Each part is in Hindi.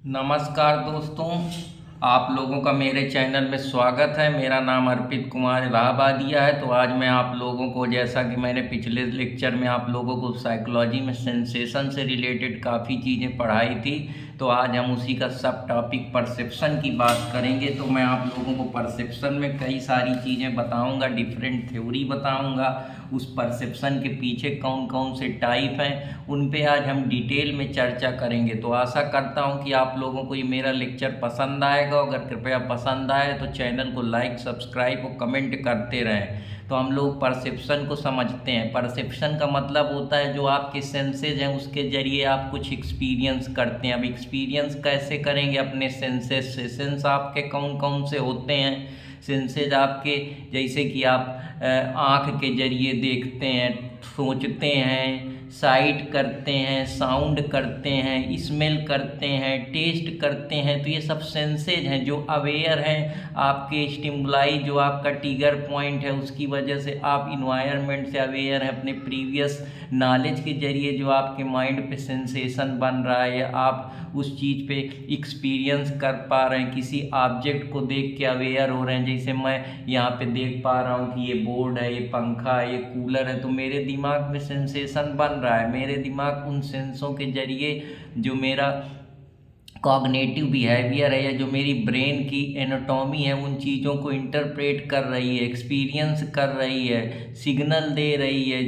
नमस्कार दोस्तों, आप लोगों का मेरे चैनल में स्वागत है। मेरा नाम अर्पित कुमार इलाहाबादिया है। तो आज मैं आप लोगों को, जैसा कि मैंने पिछले लेक्चर में आप लोगों को साइकोलॉजी में सेंसेशन से रिलेटेड काफ़ी चीज़ें पढ़ाई थी, तो आज हम उसी का सब टॉपिक परसेप्शन की बात करेंगे। तो मैं आप लोगों को परसेप्शन में कई सारी चीज़ें बताऊंगा, डिफरेंट थ्योरी बताऊंगा, उस परसेप्शन के पीछे कौन कौन से टाइप हैं उन पे आज हम डिटेल में चर्चा करेंगे। तो आशा करता हूं कि आप लोगों को ये मेरा लेक्चर पसंद आएगा। अगर कृपया पसंद आए तो चैनल को लाइक, सब्सक्राइब और कमेंट करते रहें। तो हम लोग परसेप्शन को समझते हैं। परसेप्शन का मतलब होता है जो आपके सेंसेज हैं उसके जरिए आप कुछ एक्सपीरियंस करते हैं। अब एक्सपीरियंस कैसे करेंगे अपने सेंसेज से? सेंस आपके कौन कौन से होते हैं? सेंसेज आपके, जैसे कि आप आँख के जरिए देखते हैं, सोचते हैं, साइट करते हैं, साउंड करते हैं, स्मेल करते हैं, टेस्ट करते हैं। तो ये सब सेंसेज हैं जो अवेयर हैं आपके स्टिमुलाई, जो आपका ट्रिगर पॉइंट है उसकी वजह से आप इन्वायरमेंट से अवेयर हैं। अपने प्रीवियस नॉलेज के जरिए जो आपके माइंड पे सेंसेशन बन रहा है या आप उस चीज़ पे एक्सपीरियंस कर पा रहे हैं, किसी ऑब्जेक्ट को देख के अवेयर हो रहे हैं। जैसे मैं यहाँ पे देख पा रहा हूँ कि ये बोर्ड है, ये पंखा है, ये कूलर है, तो मेरे दिमाग में सेंसेशन बन रहा है। मेरे दिमाग उन सेंसों के जरिए जो मेरा कॉग्निटिव बिहेवियर है या जो मेरी ब्रेन की एनाटॉमी है उन चीज़ों को इंटरप्रेट कर रही है, एक्सपीरियंस कर रही है, सिग्नल दे रही है।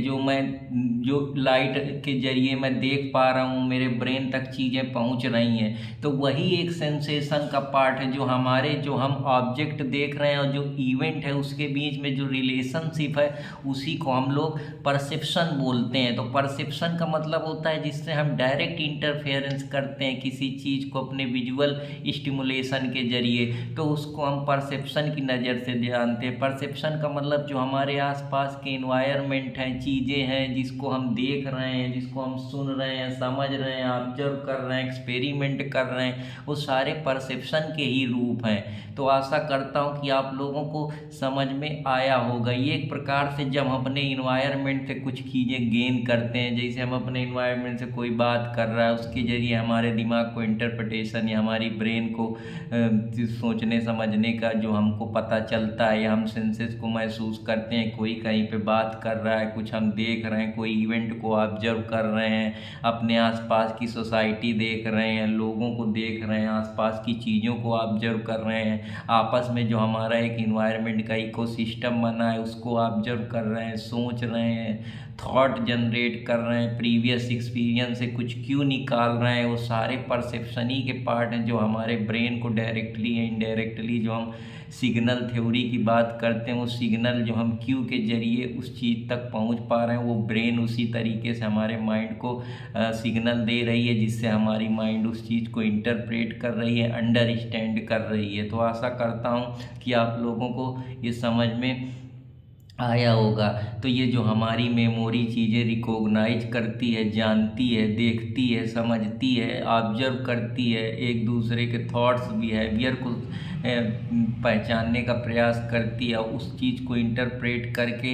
जो लाइट के जरिए मैं देख पा रहा हूँ, मेरे ब्रेन तक चीज़ें पहुँच रही हैं। तो वही एक सेंसेशन का पार्ट है जो हम ऑब्जेक्ट देख रहे हैं और जो इवेंट है उसके बीच में जो रिलेशनशिप है उसी को हम लोग परसेप्शन बोलते हैं। तो परसेप्शन का मतलब होता है जिससे हम डायरेक्ट इंटरफेरेंस करते हैं किसी चीज़ को अपने विजुअल स्टिमुलेशन के जरिए, तो उसको हम परसेप्शन की नज़र से जानते हैं। परसेप्शन का मतलब जो हमारे आसपास के इन्वायरमेंट हैं, चीज़ें हैं जिसको हम देख रहे हैं, जिसको हम सुन रहे हैं, समझ रहे हैं, ऑब्जर्व कर रहे हैं, एक्सपेरिमेंट कर रहे हैं, वो सारे परसेप्शन के ही रूप हैं। तो आशा करता हूँ कि आप लोगों को समझ में आया होगा। ये एक प्रकार से जब हम अपने इन्वायरमेंट से कुछ चीज़ें गेन करते हैं, जैसे हम अपने इन्वायरमेंट से कोई बात कर रहा है उसके जरिए हमारे दिमाग को इंटरप्रिटेशन या हमारी ब्रेन को सोचने समझने का जो हमको पता चलता है, या हम सेंसेस को महसूस करते हैं। कोई कहीं पे बात कर रहा है, कुछ हम देख रहे हैं, कोई इवेंट को ऑब्जर्व कर रहे हैं, अपने आसपास की सोसाइटी देख रहे हैं, लोगों को देख रहे हैं, आसपास की चीज़ों को ऑब्जर्व कर रहे हैं, आपस में जो हमारा एक इन्वायरमेंट का इकोसिस्टम बना है उसको ऑब्जर्व कर रहे हैं, सोच रहे हैं, थॉट जनरेट कर रहे हैं, प्रीवियस एक्सपीरियंस से कुछ क्यों निकाल रहे हैं। वो सारे परसेप्शन ही के पार्ट हैं जो हमारे ब्रेन को डायरेक्टली या इनडायरेक्टली, जो हम सिग्नल थ्योरी की बात करते हैं, वो सिग्नल जो हम क्यू के जरिए उस चीज़ तक पहुंच पा रहे हैं, वो ब्रेन उसी तरीके से हमारे माइंड को सिग्नल दे रही है जिससे हमारी माइंड उस चीज़ को इंटरप्रेट कर रही है, अंडरस्टैंड कर रही है। तो आशा करता हूँ कि आप लोगों को ये समझ में आया होगा। तो ये जो हमारी मेमोरी चीज़ें रिकॉग्नाइज करती है, जानती है, देखती है, समझती है, ऑब्जर्व करती है, एक दूसरे के थॉट्स, बिहेवियर को पहचानने का प्रयास करती है, उस चीज़ को इंटरप्रेट करके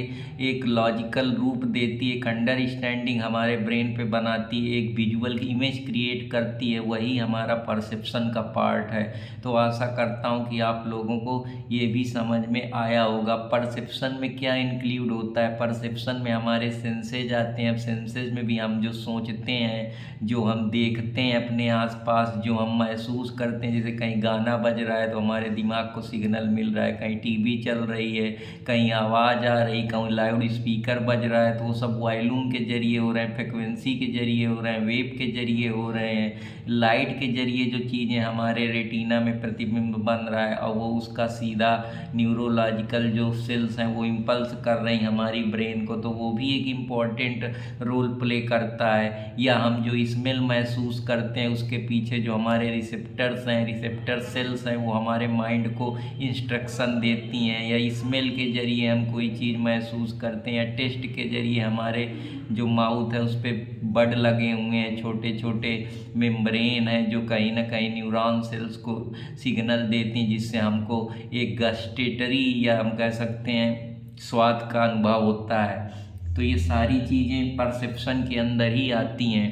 एक लॉजिकल रूप देती है, एक अंडरस्टैंडिंग हमारे ब्रेन पे बनाती है, एक विजुअल इमेज क्रिएट करती है। वही हमारा परसेप्शन का पार्ट है। तो आशा करता हूँ कि आप लोगों को ये भी समझ में आया होगा। परसेप्शन में क्या इंक्लूड होता है? परसेप्शन में हमारे सेंसेज आते हैं। अब सेंसेज में भी हम जो सोचते हैं, जो हम देखते हैं अपने आसपास, जो हम महसूस करते हैं, जैसे कहीं गाना बज रहा है तो हमारे दिमाग को सिग्नल मिल रहा है, कहीं टीवी चल रही है, कहीं आवाज़ आ रही, कहीं लाउड स्पीकर बज रहा है, तो वो सब वॉल्यूम के जरिए हो रहे हैं, फ्रिक्वेंसी के जरिए हो रहे हैं, वेव के जरिए हो रहे हैं, लाइट के जरिए जो चीज़ें हमारे रेटिना में प्रतिबिंब बन रहा है और वो उसका सीधा न्यूरोलॉजिकल जो सेल्स हैं वो इम्पल्स कर रही हैं हमारी ब्रेन को, तो वो भी एक इम्पॉर्टेंट रोल प्ले करता है। या हम जो स्मेल महसूस करते हैं उसके पीछे जो हमारे रिसेप्टर्स हैं, रिसेप्टर सेल्स हैं, वो हमारे माइंड को इंस्ट्रक्शन देती हैं। या स्मेल के जरिए हम कोई चीज़ महसूस करते हैं, या टेस्ट के जरिए हमारे जो माउथ है उस पर बड लगे हुए हैं, छोटे छोटे मेम्ब्रेन है जो कहीं ना कहीं न्यूरॉन सेल्स को सिग्नल देती हैं, जिससे हमको एक गस्टेटरी या हम कह सकते हैं स्वाद का अनुभव होता है। तो ये सारी चीज़ें परसेप्शन के अंदर ही आती हैं।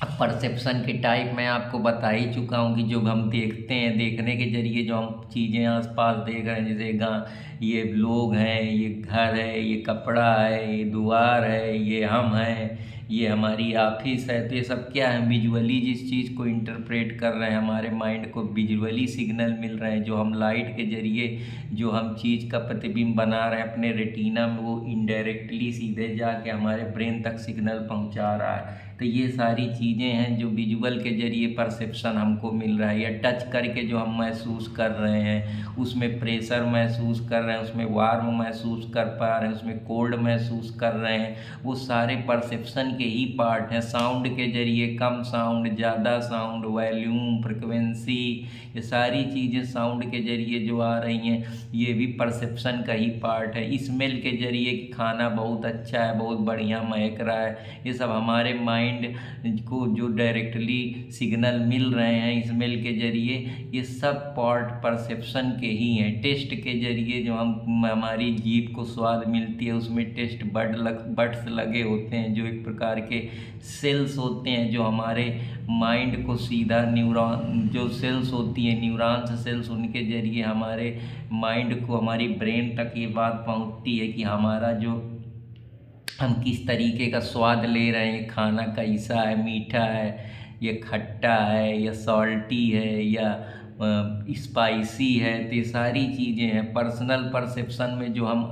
अब परसेप्शन के टाइप मैं आपको बता ही चुका हूँ कि जो हम देखते हैं, देखने के जरिए जो हम चीज़ें आसपास देख रहे हैं, जैसे ये लोग हैं, ये घर है, ये कपड़ा है, ये दीवार है, ये हम हैं, ये हमारी ऑफिस है, तो ये सब क्या है, विजुअली जिस चीज़ को इंटरप्रेट कर रहे हैं, हमारे माइंड को विजुअली सिग्नल मिल रहे हैं, जो हम लाइट के जरिए जो हम चीज़ का प्रतिबिंब बना रहे हैं अपने रेटिना में, वो इनडायरेक्टली सीधे जाके हमारे ब्रेन तक सिग्नल पहुंचा रहा है। तो ये सारी चीज़ें हैं जो विजुअल के जरिए परसेप्शन हमको मिल रहा है, या टच करके जो हम महसूस कर रहे हैं, उसमें प्रेशर महसूस कर रहे हैं, उसमें वार्म महसूस कर पा रहे हैं, उसमें कोल्ड महसूस कर रहे हैं, वो सारे परसेप्शन के ही पार्ट हैं। साउंड के जरिए कम साउंड, ज़्यादा साउंड, वॉल्यूम, फ्रिक्वेंसी, ये सारी चीज़ें साउंड के जरिए जो आ रही हैं, ये भी परसेप्शन का ही पार्ट है। स्मेल के जरिए कि खाना बहुत अच्छा है, बहुत बढ़िया महक रहा है, ये सब हमारे माइंड को जो डायरेक्टली सिग्नल मिल रहे हैं स्मेल के जरिए, ये सब पार्ट परसेप्शन के ही हैं। टेस्ट के जरिए जो हमारी जीभ को स्वाद मिलती है, उसमें टेस्ट बड्स लगे होते हैं, जो एक प्रकार के सेल्स होते हैं, जो हमारे माइंड को सीधा न्यूरॉन जो सेल्स होती हैं, न्यूरॉन्स सेल्स, उनके जरिए हमारे माइंड को, हमारी ब्रेन तक ये बात पहुंचती है कि हमारा जो हम किस तरीके का स्वाद ले रहे हैं, खाना कैसा है, मीठा है, ये खट्टा है, या सॉल्टी है, या स्पाइसी है। तो ये सारी चीज़ें हैं पर्सनल परसेप्शन में, जो हम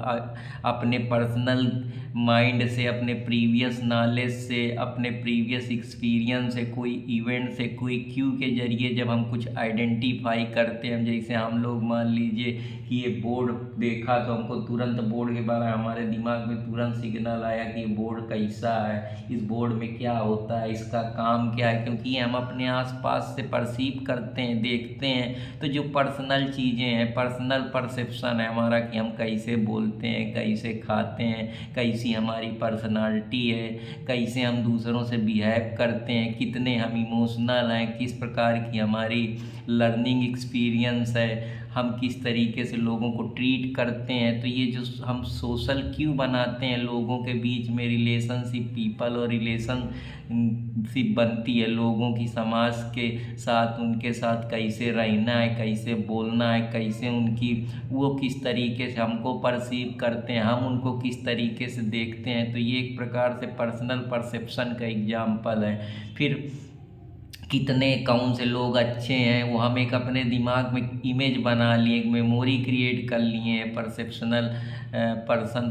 अपने पर्सनल माइंड से, अपने प्रीवियस नॉलेज से, अपने प्रीवियस एक्सपीरियंस से, कोई इवेंट से, कोई क्यू के जरिए जब हम कुछ आइडेंटिफाई करते हैं, जैसे हम लोग मान लीजिए कि ये बोर्ड देखा तो हमको तुरंत बोर्ड के बारे में हमारे दिमाग में तुरंत सिग्नल आया कि ये बोर्ड कैसा है, इस बोर्ड में क्या होता है, इसका काम क्या है, क्योंकि हम अपने आसपास से परसीव करते हैं, देखते हैं। तो जो पर्सनल चीज़ें हैं, पर्सनल परसेप्शन है हमारा कि हम कैसे बोलते हैं, कैसे खाते हैं, कैसी हमारी पर्सनालिटी है, कैसे हम दूसरों से बिहेव करते हैं, कितने हम इमोशनल हैं, किस प्रकार की हमारी लर्निंग एक्सपीरियंस है, हम किस तरीके से लोगों को ट्रीट करते हैं। तो ये जो हम सोशल क्यों बनाते हैं लोगों के बीच में, रिलेशनशिप, पीपल और रिलेशनशिप बनती है लोगों की समाज के साथ, उनके साथ कैसे रहना है, कैसे बोलना है, कैसे उनकी वो किस तरीके से हमको परसीव करते हैं, हम उनको किस तरीके से देखते हैं। तो ये एक प्रकार से पर्सनल परसेप्शन का एग्जाम्पल है। फिर कितने कौन से लोग अच्छे हैं, वो हम एक अपने दिमाग में इमेज बना लिए, एक मेमोरी क्रिएट कर लिए हैं परसेप्शनल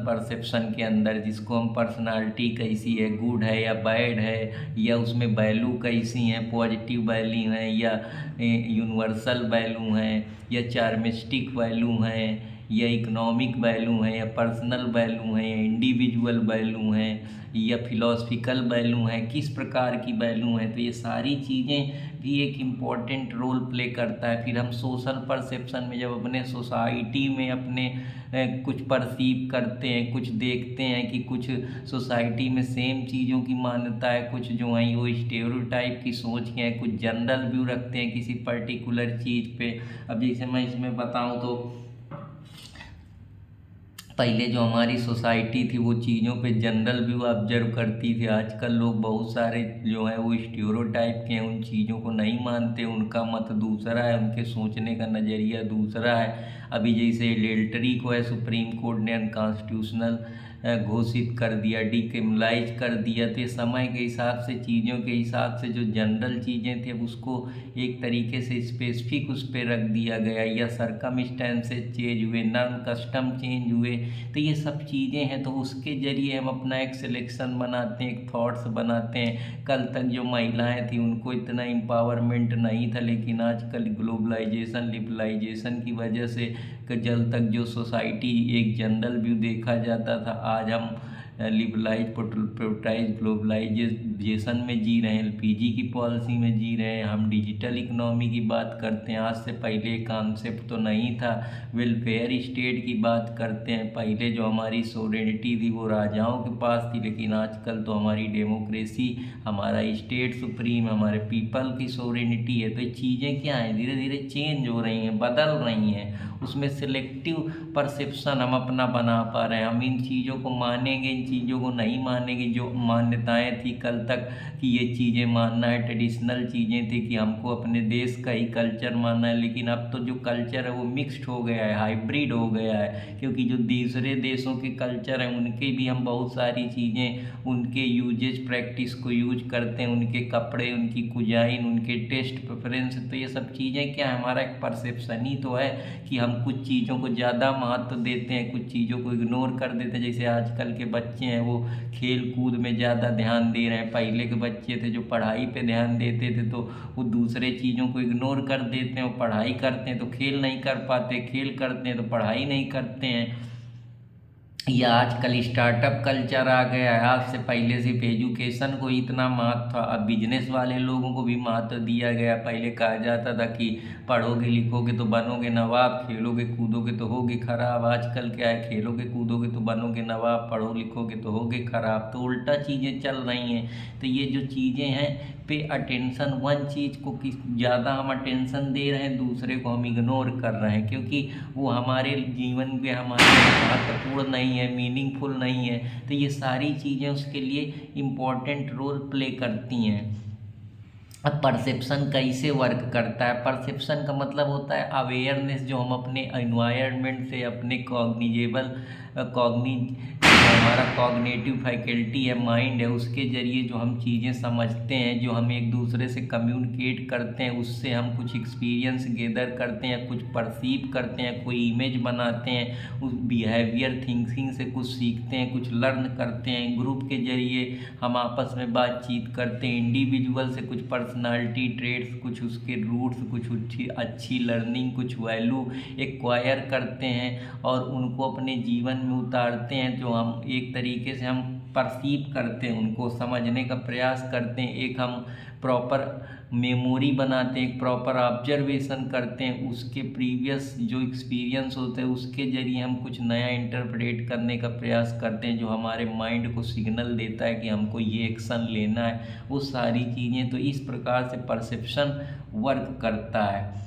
परसेप्शन के अंदर, जिसको हम पर्सनालिटी कैसी है, गुड है या बैड है, या उसमें वैल्यू कैसी हैं, पॉजिटिव वैल्यू हैं या यूनिवर्सल वैल्यू हैं, या चार्मिस्टिक वैल्यू हैं, या इकोनॉमिक वैल्यू हैं, या पर्सनल वैल्यू हैं, या इंडिविजुअल वैल्यू हैं, या फिलोसफिकल वैल्यू हैं, किस प्रकार की वैल्यू हैं। तो ये सारी चीज़ें भी एक इम्पॉर्टेंट रोल प्ले करता है। फिर हम सोशल परसेप्शन में जब अपने सोसाइटी में अपने कुछ परसीव करते हैं, कुछ देखते हैं कि कुछ सोसाइटी में सेम चीज़ों की मान्यता है, कुछ जो हैं वो स्टेरियोटाइप की सोच के हैं, कुछ जनरल व्यू रखते हैं किसी पर्टिकुलर चीज़ पे। अब जैसे मैं इसमें बताऊं तो पहले जो हमारी सोसाइटी थी वो चीज़ों पे जनरल व्यू ऑब्जर्व करती थी। आजकल लोग बहुत सारे जो है वो स्टीरियोटाइप के हैं, उन चीज़ों को नहीं मानते, उनका मत दूसरा है, उनके सोचने का नज़रिया दूसरा है। अभी जैसे एडल्टरी को है सुप्रीम कोर्ट ने अनकॉन्स्टिट्यूशनल घोषित कर दिया, डिक्रिमिनलाइज कर दिया। तो ये समय के हिसाब से, चीज़ों के हिसाब से जो जनरल चीज़ें थे उसको एक तरीके से स्पेसिफिक उस पर रख दिया गया, या सरकमस्टेंसेस चेंज हुए, नॉर्म कस्टम चेंज हुए। तो ये सब चीज़ें हैं, तो उसके ज़रिए हम अपना एक सिलेक्शन बनाते हैं, एक थॉट्स बनाते हैं। कल तक जो महिलाएं थी उनको इतना एम्पावरमेंट नहीं था, लेकिन आजकल ग्लोबलाइजेशन, लिबरलाइजेशन की वजह से जल तक जो सोसाइटी एक जनरल व्यू देखा जाता था, आज हम लिबरलाइज, प्रोटाइज, ग्लोबलाइजेशन में जी रहे हैं, एलपीजी की पॉलिसी में जी रहे हैं, हम डिजिटल इकोनॉमी की बात करते हैं। आज से पहले कॉन्सेप्ट तो नहीं था, वेलफेयर स्टेट की बात करते हैं। पहले जो हमारी सोवरेनिटी थी वो राजाओं के पास थी, लेकिन आजकल तो हमारी डेमोक्रेसी, हमारा स्टेट सुप्रीम, हमारे पीपल की सोवरेनिटी है। तो ये चीज़ें क्या हैं, धीरे धीरे चेंज हो रही हैं, बदल रही हैं। उसमें सिलेक्टिव परसेप्शन हम अपना बना पा रहे हैं। हम इन चीज़ों को मानेंगे, इन चीज़ों को नहीं मानेंगे। जो मान्यताएं थी कल तक कि ये चीज़ें मानना है, ट्रेडिशनल चीज़ें थी कि हमको अपने देश का ही कल्चर मानना है, लेकिन अब तो जो कल्चर है वो मिक्स्ड हो गया है, हाइब्रिड हो गया है। क्योंकि जो दूसरे देशों के कल्चर हैं उनके भी हम बहुत सारी चीज़ें, उनके यूजेज प्रैक्टिस को यूज करते हैं, उनके कपड़े, उनकी कुजाइन, उनके टेस्ट प्रेफरेंस। तो ये सब चीज़ें क्या है, हमारा एक परसेप्शन ही तो है कि हम कुछ चीज़ों को ज़्यादा महत्व देते हैं, कुछ चीज़ों को इग्नोर कर देते हैं। जैसे आजकल के बच्चे हैं वो खेल कूद में ज़्यादा ध्यान दे रहे हैं। पहले के बच्चे थे जो पढ़ाई पे ध्यान देते थे तो वो दूसरे चीज़ों को इग्नोर कर देते हैं। वो पढ़ाई करते हैं तो खेल नहीं कर पाते, खेल करते हैं तो पढ़ाई नहीं करते हैं। या आजकल स्टार्टअप कल्चर आ गया है। आज से पहले सिर्फ एजुकेशन को इतना महत्व था, अब बिजनेस वाले लोगों को भी महत्व दिया गया। पहले कहा जाता था कि पढ़ोगे लिखोगे तो बनोगे नवाब, खेलोगे कूदोगे तो होगे खराब। आजकल क्या है, खेलोगे कूदोगे तो बनोगे नवाब, पढ़ो लिखोगे तो होगे खराब। तो उल्टा चीज़ें चल रही हैं। तो ये जो चीज़ें हैं पे अटेंशन, वन चीज़ को किस ज़्यादा हम अटेंशन दे रहे हैं, दूसरे को हम इग्नोर कर रहे हैं, क्योंकि वो हमारे जीवन में हमारे महत्वपूर्ण नहीं है, मीनिंगफुल नहीं है। तो ये सारी चीज़ें उसके लिए इम्पोर्टेंट रोल प्ले करती हैं। अब परसेप्शन कैसे वर्क करता है? परसेप्शन का मतलब होता है अवेयरनेस, जो हम अपने एनवायरनमेंट से, अपने जो हमारा कॉग्निटिव फैकल्टी है, माइंड है, उसके ज़रिए जो हम चीज़ें समझते हैं, जो हम एक दूसरे से कम्युनिकेट करते हैं, उससे हम कुछ एक्सपीरियंस गेदर करते हैं, कुछ परसीव करते हैं, कोई इमेज बनाते हैं, उस बिहेवियर थिंकिंग से कुछ सीखते हैं, कुछ लर्न करते हैं। ग्रुप के ज़रिए हम आपस में बातचीत करते हैं, इंडिविजुअल से कुछ पर्सनालिटी ट्रेड्स, कुछ उसके रूट्स, कुछ अच्छी लर्निंग, कुछ वैल्यू एक्वायर करते हैं और उनको अपने जीवन में उतारते हैं। जो हम एक तरीके से हम परसीव करते हैं, उनको समझने का प्रयास करते हैं, एक हम प्रॉपर मेमोरी बनाते हैं, एक प्रॉपर ऑब्जर्वेशन करते हैं, उसके प्रीवियस जो एक्सपीरियंस होते हैं उसके ज़रिए हम कुछ नया इंटरप्रेट करने का प्रयास करते हैं, जो हमारे माइंड को सिग्नल देता है कि हमको ये एक्शन लेना है। वो सारी चीज़ें, तो इस प्रकार से परसेप्शन वर्क करता है।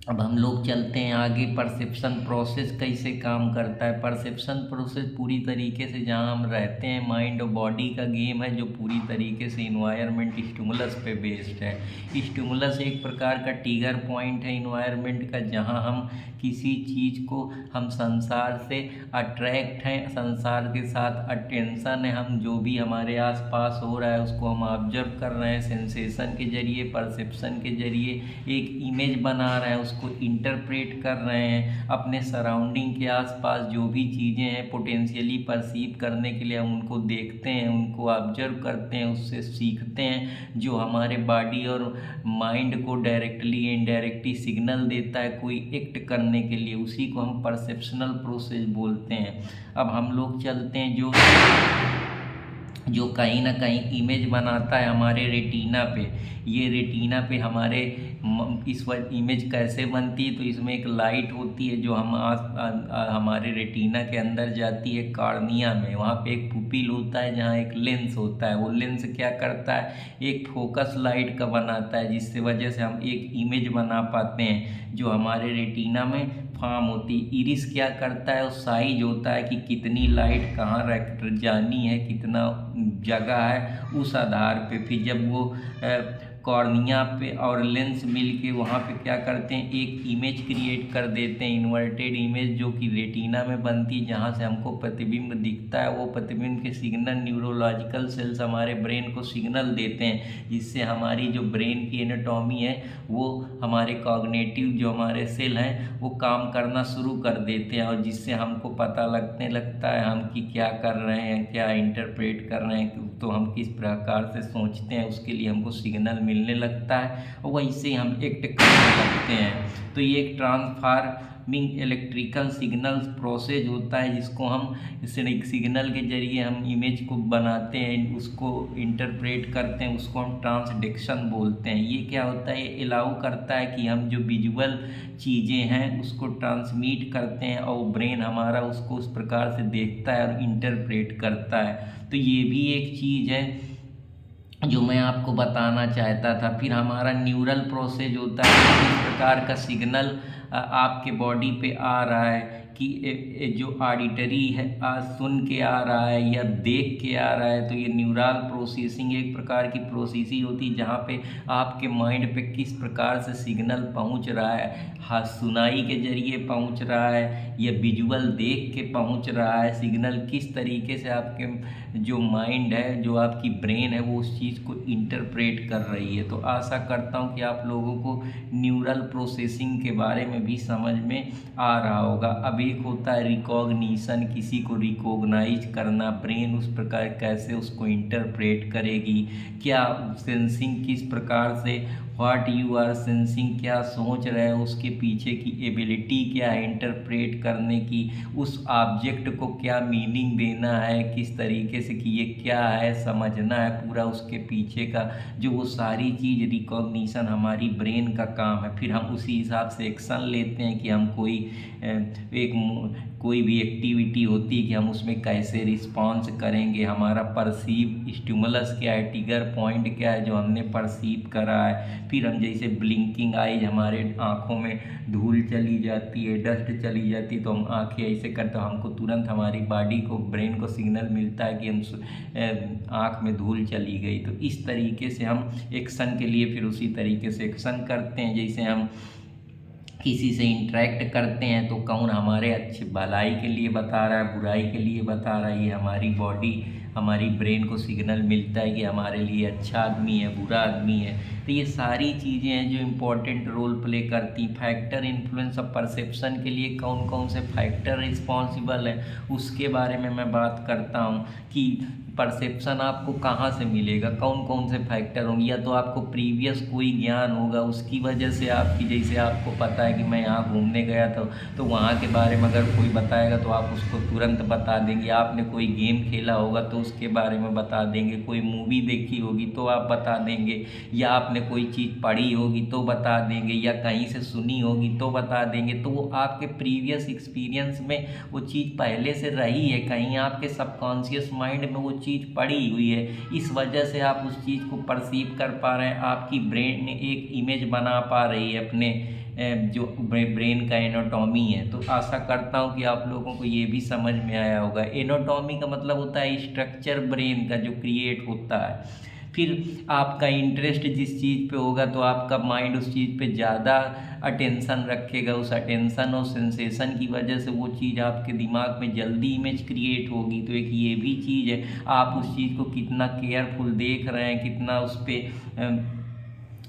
अब हम लोग चलते हैं आगे, परसेप्शन प्रोसेस कैसे काम करता है। परसेप्शन प्रोसेस पूरी तरीके से जहाँ हम रहते हैं, माइंड और बॉडी का गेम है, जो पूरी तरीके से इन्वायरमेंट स्टिमुलस पे बेस्ड है। स्टिमुलस एक प्रकार का ट्रिगर पॉइंट है इन्वायरमेंट का, जहाँ हम किसी चीज़ को, हम संसार से अट्रैक्ट हैं, संसार के साथ अटेंशन है, हम जो भी हमारे आसपास हो रहा है उसको हम ऑब्जर्व कर रहे हैं, सेंसेशन के जरिए, परसेप्शन के जरिए एक इमेज बना रहे हैं, उसको इंटरप्रेट कर रहे हैं। अपने सराउंडिंग के आसपास जो भी चीज़ें हैं पोटेंशियली परसीव करने के लिए हम उनको देखते हैं, उनको ऑब्जर्व करते हैं, उससे सीखते हैं, जो हमारे बॉडी और माइंड को डायरेक्टली इनडायरेक्टली सिग्नल देता है कोई एक्ट करने के लिए, उसी को हम परसेप्शनल प्रोसेस बोलते हैं। अब हम लोग चलते हैं, जो कहीं ना कहीं इमेज बनाता है हमारे रेटिना पे। ये रेटिना पे हमारे इस वक्त इमेज कैसे बनती है, तो इसमें एक लाइट होती है जो हमारे रेटिना के अंदर जाती है कार्निया में। वहाँ पे एक पुपिल होता है जहाँ एक लेंस होता है। वो लेंस क्या करता है, एक फोकस लाइट का बनाता है, जिससे वजह से हम एक इमेज बना पाते हैं जो हमारे रेटिना में फॉर्म होती है। इरिस क्या करता है, वो साइज होता है कि कितनी लाइट कहाँ जानी है, कितना जगह है, उस आधार पे फिर जब वो कॉर्निया पे और लेंस मिल के वहाँ पे क्या करते हैं, एक इमेज क्रिएट कर देते हैं, इन्वर्टेड इमेज, जो कि रेटिना में बनती है, जहाँ से हमको प्रतिबिंब दिखता है। वो प्रतिबिंब के सिग्नल न्यूरोलॉजिकल सेल्स हमारे ब्रेन को सिग्नल देते हैं, जिससे हमारी जो ब्रेन की एनाटॉमी है वो हमारे कॉग्निटिव जो हमारे सेल हैं वो काम करना शुरू कर देते हैं, और जिससे हमको पता लगता है हम कि क्या कर रहे हैं, क्या इंटरप्रेट कर रहे हैं, तो हम किस प्रकार से सोचते हैं, उसके लिए हमको सिग्नल मिलने लगता है और वैसे ही हम एक्ट करने लगते हैं। तो ये एक ट्रांसफार्मिंग इलेक्ट्रिकल सिग्नल प्रोसेस होता है, जिसको हम सिग्नल के जरिए हम इमेज को बनाते हैं, उसको इंटरप्रेट करते हैं, उसको हम ट्रांसडक्शन बोलते हैं। ये क्या होता है, ये अलाउ करता है कि हम जो विजुअल चीज़ें हैं उसको ट्रांसमिट करते हैं और ब्रेन हमारा उसको उस प्रकार से देखता है और इंटरप्रेट करता है। तो ये भी एक चीज़ है जो मैं आपको बताना चाहता था। फिर हमारा न्यूरल प्रोसेस होता है, किस प्रकार का सिग्नल आपके बॉडी पे आ रहा है, कि जो ऑडिटरी है सुन के आ रहा है या देख के आ रहा है, तो ये न्यूरल प्रोसेसिंग एक प्रकार की प्रोसेसिंग होती है जहाँ पे आपके माइंड पे किस प्रकार से सिग्नल पहुँच रहा है। हाँ, सुनाई के जरिए पहुँच रहा है या विजुअल देख के पहुँच रहा है सिग्नल, किस तरीके से आपके जो माइंड है, जो आपकी ब्रेन है, वो उस चीज़ को इंटरप्रेट कर रही है। तो आशा करता हूँ कि आप लोगों को न्यूरल प्रोसेसिंग के बारे में भी समझ में आ रहा होगा। अब एक होता है रिकॉग्निशन, किसी को रिकॉग्नाइज करना, ब्रेन उस प्रकार कैसे उसको इंटरप्रेट करेगी, क्या सेंसिंग किस प्रकार से, व्हाट यू आर सेंसिंग, क्या सोच रहे हैं, उसके पीछे की एबिलिटी क्या है इंटरप्रेट करने की, उस ऑब्जेक्ट को क्या मीनिंग देना है, किस तरीके से कि ये क्या है समझना है पूरा उसके पीछे का, जो वो सारी चीज़ रिकॉग्निशन हमारी ब्रेन का काम है। फिर हम उसी हिसाब से एक्शन लेते हैं कि हम कोई भी एक्टिविटी होती है कि हम उसमें कैसे रिस्पॉन्स करेंगे, हमारा परसीव स्टिमुलस क्या है, ट्रिगर पॉइंट क्या है जो हमने परसीव करा है। फिर हम जैसे ब्लिंकिंग आइज, हमारे आँखों में धूल चली जाती है, डस्ट चली जाती है, तो हम आँखें ऐसे करते हैं, हमको तुरंत हमारी बॉडी को, ब्रेन को सिग्नल मिलता है कि हम आँख में धूल चली गई। तो इस तरीके से हम एक्शन के लिए फिर उसी तरीके से एक्शन करते हैं। जैसे हम किसी से इंटरेक्ट करते हैं तो कौन हमारे अच्छे भलाई के लिए बता रहा है, बुराई के लिए बता रहा है, ये हमारी बॉडी, हमारी ब्रेन को सिग्नल मिलता है कि हमारे लिए अच्छा आदमी है, बुरा आदमी है। तो ये सारी चीज़ें हैं जो इम्पोर्टेंट रोल प्ले करती। फैक्टर इन्फ्लुएंस ऑफ परसेप्शन के लिए कौन कौन से फैक्टर रिस्पॉन्सिबल हैं उसके बारे में मैं बात करता हूँ कि परसेप्शन आपको कहाँ से मिलेगा, कौन कौन से फैक्टर होंगे। या तो आपको प्रीवियस कोई ज्ञान होगा, उसकी वजह से आपकी, जैसे आपको पता है कि मैं यहाँ घूमने गया था तो वहाँ के बारे में अगर कोई बताएगा तो आप उसको तुरंत बता देंगे। आपने कोई गेम खेला होगा तो उसके बारे में बता देंगे, कोई मूवी देखी होगी तो आप बता देंगे, या आपने कोई चीज़ पढ़ी होगी तो बता देंगे, या कहीं से सुनी होगी तो बता देंगे। तो वो आपके प्रीवियस एक्सपीरियंस में वो चीज़ पहले से रही है, कहीं आपके सबकॉन्शियस माइंड में वो चीज़ पड़ी हुई है, इस वजह से आप उस चीज़ को परसीव कर पा रहे हैं। आपकी ब्रेन एक इमेज बना पा रही है अपने जो ब्रेन का एनाटॉमी है। तो आशा करता हूँ कि आप लोगों को ये भी समझ में आया होगा। एनाटॉमी का मतलब होता है स्ट्रक्चर ब्रेन का जो क्रिएट होता है। फिर आपका इंटरेस्ट जिस चीज़ पे होगा तो आपका माइंड उस चीज़ पे ज़्यादा अटेंशन रखेगा, उस अटेंशन और सेंसेशन की वजह से वो चीज़ आपके दिमाग में जल्दी इमेज क्रिएट होगी। तो एक ये भी चीज़ है, आप उस चीज़ को कितना केयरफुल देख रहे हैं, कितना उस पर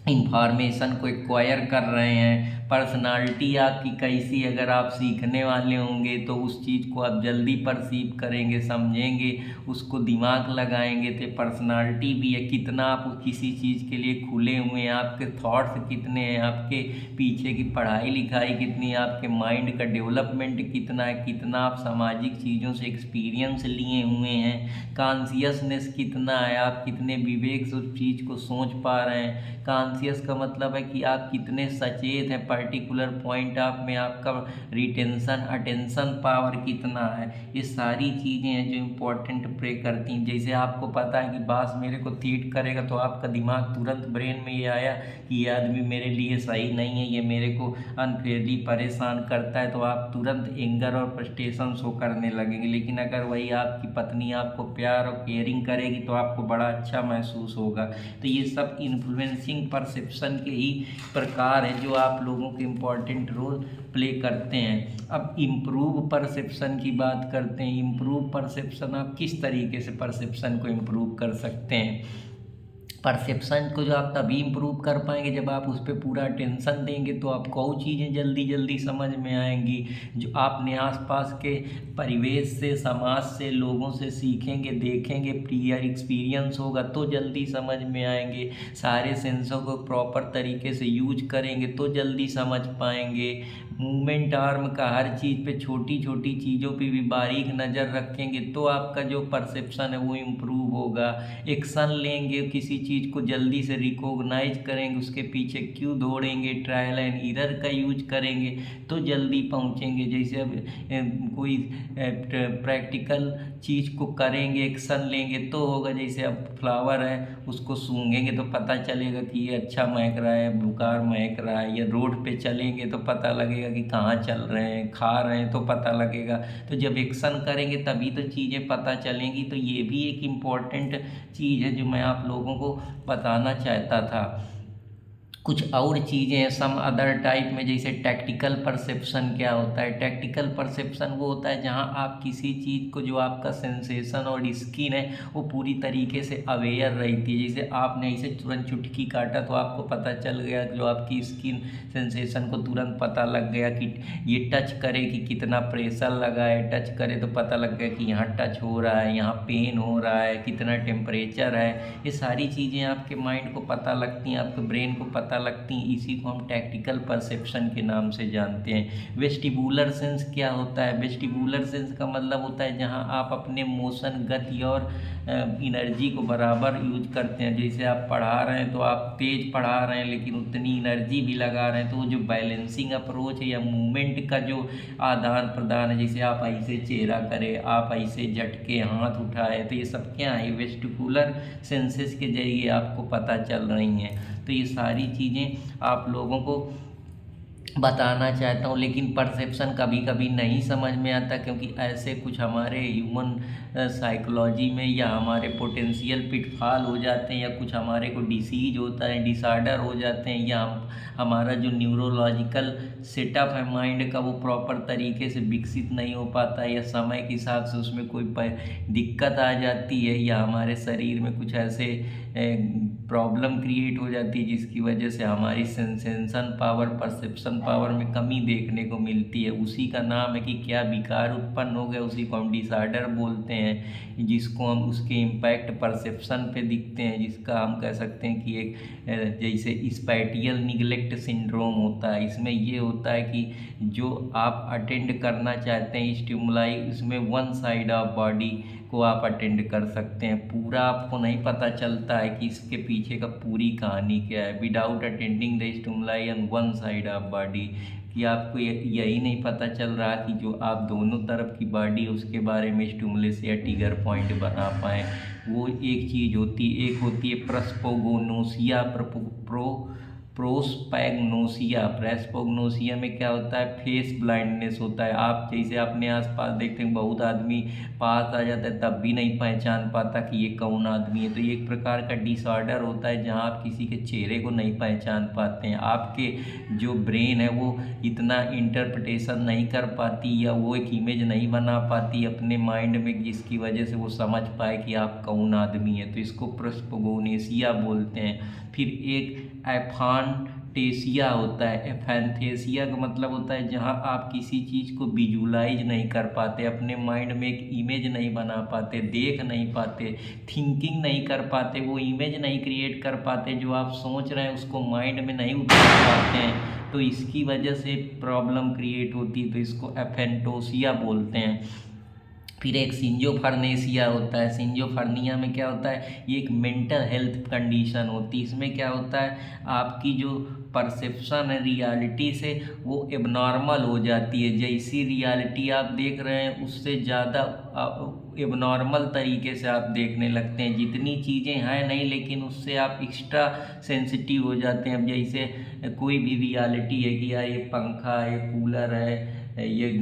इंफॉर्मेशन को एक्वायर कर रहे हैं। पर्सनालिटी आपकी कैसी, अगर आप सीखने वाले होंगे तो उस चीज़ को आप जल्दी परसीव करेंगे, समझेंगे, उसको दिमाग लगाएंगे। तो पर्सनालिटी भी है, कितना आप किसी चीज़ के लिए खुले हुए हैं, आपके थॉट्स कितने हैं, आपके पीछे की पढ़ाई लिखाई कितनी है, आपके माइंड का डेवलपमेंट कितना है, कितना आप सामाजिक चीज़ों से एक्सपीरियंस लिए हुए हैं, कॉन्शियसनेस कितना है, आप कितने विवेक से उस चीज़ को सोच पा रहे हैं। कॉन्शियस का मतलब है कि आप कितने सचेत हैं, पर्टिकुलर पॉइंट आप में आपका रिटेंशन, अटेंशन पावर कितना है। ये सारी चीज़ें हैं जो इम्पोर्टेंट प्ले करती हैं। जैसे आपको पता है कि बास मेरे को तीट करेगा तो आपका दिमाग तुरंत ब्रेन में ये आया कि ये आदमी मेरे लिए सही नहीं है, ये मेरे को अनफेयरली परेशान करता है, तो आप तुरंत एंगर और फ्रस्ट्रेशन शो करने लगेंगे। लेकिन अगर वही आपकी पत्नी आपको प्यार और केयरिंग करेगी तो आपको बड़ा अच्छा महसूस होगा। तो ये सब इन्फ्लुएंसिंग परसेप्शन के ही प्रकार हैं जो आप लोगों के इम्पोर्टेंट रोल प्ले करते हैं। अब इम्प्रूव परसेप्शन की बात करते हैं। इम्प्रूव परसेप्शन, आप किस तरीके से परसेप्शन को इम्प्रूव कर सकते हैं। परसेप्शन को जो आप तभी इम्प्रूव कर पाएंगे जब आप उस पर पूरा अटेंशन देंगे, तो आपको वो चीज़ें जल्दी जल्दी समझ में आएंगी जो आपने आसपास के परिवेश से, समाज से, लोगों से सीखेंगे, देखेंगे, प्रियर एक्सपीरियंस होगा तो जल्दी समझ में आएंगे। सारे सेंसों को प्रॉपर तरीके से यूज करेंगे तो जल्दी समझ पाएंगे। मूवमेंट आर्म का हर चीज़ पे, छोटी छोटी चीज़ों पे भी बारीक नज़र रखेंगे तो आपका जो परसेप्शन है वो इम्प्रूव होगा। एक्शन लेंगे, किसी चीज़ को जल्दी से रिकॉग्नाइज करेंगे, उसके पीछे क्यों दौड़ेंगे, ट्रायल एंड एरर का यूज करेंगे तो जल्दी पहुंचेंगे। जैसे अब कोई प्रैक्टिकल चीज़ को करेंगे, एक्शन लेंगे तो होगा। जैसे अब फ्लावर है, उसको सूंघेंगे तो पता चलेगा कि ये अच्छा महक रहा है, बेकार महक रहा है। या रोड पे चलेंगे तो पता लगेगा कि कहाँ चल रहे हैं, खा रहे हैं तो पता लगेगा। तो जब एक्शन करेंगे तभी तो चीज़ें पता चलेंगी। तो ये भी एक इम्पॉर्टेंट चीज़ है जो मैं आप लोगों को बताना चाहता था। कुछ और चीज़ें हैं सम अदर टाइप में, जैसे टैक्टिकल परसेप्शन क्या होता है। टैक्टिकल परसेप्शन वो होता है जहाँ आप किसी चीज़ को, जो आपका सेंसेशन और स्किन है वो पूरी तरीके से अवेयर रहती है। जैसे आपने इसे तुरंत चुटकी काटा तो आपको पता चल गया, जो आपकी स्किन सेंसेशन को तुरंत पता लग गया कि ये टच करे कि कितना प्रेशर लगा है, टच करे तो पता लग गया कि यहाँ टच हो रहा है, यहाँ पेन हो रहा है, कितना टेम्परेचर है। ये सारी चीज़ें आपके माइंड को पता लगती हैं, आपके ब्रेन को पता लगती हैं। इसी को हम टैक्टिकल परसेप्शन के नाम से जानते हैं। वेस्टिबुलर सेंस क्या होता है? वेस्टिबुलर सेंस का मतलब होता है जहां आप अपने मोशन, गति और एनर्जी को बराबर यूज करते हैं। जैसे आप पढ़ा रहे हैं तो आप तेज पढ़ा रहे हैं लेकिन उतनी एनर्जी भी लगा रहे हैं, तो वो जो बैलेंसिंग अप्रोच है या मूवमेंट का जो आदान प्रदान है, जैसे आप ऐसे चेहरा करें, आप ऐसे झटके हाथ उठाए, तो ये सब क्या है? वेस्टिबुलर सेंसेस के जरिए आपको पता चल रही हैं। तो ये सारी चीज़ें आप लोगों को बताना चाहता हूँ। लेकिन परसेप्शन कभी कभी नहीं समझ में आता, क्योंकि ऐसे कुछ हमारे ह्यूमन साइकोलॉजी में या हमारे पोटेंशियल पिटफॉल हो जाते हैं, या कुछ हमारे को डिसीज होता है, डिसऑर्डर हो जाते हैं, या हमारा जो न्यूरोलॉजिकल सेटअप है माइंड का वो प्रॉपर तरीके से विकसित नहीं हो पाता है, या समय के हिसाब से उसमें कोई दिक्कत आ जाती है, या हमारे शरीर में कुछ ऐसे प्रॉब्लम क्रिएट हो जाती है जिसकी वजह से हमारी सेंसेशन पावर, परसेप्शन पावर में कमी देखने को मिलती है। उसी का नाम है कि क्या विकार उत्पन्न हो गया, उसी को हम डिसऑर्डर बोलते हैं, जिसको हम उसके इम्पैक्ट परसेप्शन पे दिखते हैं, जिसका हम कह सकते हैं कि एक जैसे स्पैटियल निगलेक्ट सिंड्रोम होता है। इसमें ये होता है कि जो आप अटेंड करना चाहते हैं स्टिमुलाई, उसमें वन साइड ऑफ बॉडी को आप अटेंड कर सकते हैं, पूरा आपको नहीं पता चलता है कि इसके पीछे का पूरी कहानी क्या है। Without attending the stimuli on one side of body, कि आपको यही नहीं पता चल रहा कि जो आप दोनों तरफ की बॉडी उसके बारे में स्टिमुलस या ट्रिगर पॉइंट बना पाएँ, वो एक चीज़ होती है। एक होती है प्रस्पोगोनोसिया, प्रोस्पैग्नोसिया। प्रेस्पोग्नोसिया में क्या होता है? फेस ब्लाइंडनेस होता है। आप जैसे अपने आसपास देखते हैं बहुत आदमी पास आ जाता है तब भी नहीं पहचान पाता कि ये कौन आदमी है। तो ये एक प्रकार का डिसऑर्डर होता है जहां आप किसी के चेहरे को नहीं पहचान पाते हैं। आपके जो ब्रेन है वो इतना इंटरप्रिटेशन नहीं कर पाती, या वो एक इमेज नहीं बना पाती अपने माइंड में जिसकी वजह से वो समझ पाए कि आप कौन आदमी है। तो इसको प्रेस्पोगोनेसिया बोलते हैं। फिर एक एफांटेसिया होता है। एफेंथेसिया का मतलब होता है जहां आप किसी चीज़ को विजुलाइज नहीं कर पाते, अपने माइंड में एक इमेज नहीं बना पाते, देख नहीं पाते, थिंकिंग नहीं कर पाते, वो इमेज नहीं क्रिएट कर पाते, जो आप सोच रहे हैं उसको माइंड में नहीं उतार पाते हैं। तो इसकी वजह से प्रॉब्लम क्रिएट होती है, तो इसको एफेंटोसिया बोलते हैं। फिर एक सिंजोफर्नेसिया होता है। सिंजोफर्निया में क्या होता है? ये एक मेंटल हेल्थ कंडीशन होती है। इसमें क्या होता है? आपकी जो परसेप्शन है रियलिटी से वो एबनॉर्मल हो जाती है। जैसी रियलिटी आप देख रहे हैं उससे ज़्यादा एबनॉर्मल तरीके से आप देखने लगते हैं। जितनी चीज़ें हैं नहीं, लेकिन उससे आप एक्स्ट्रा सेंसिटिव हो जाते हैं। अब जैसे कोई भी रियलिटी है कि यार ये पंखा है, ये कूलर है, ये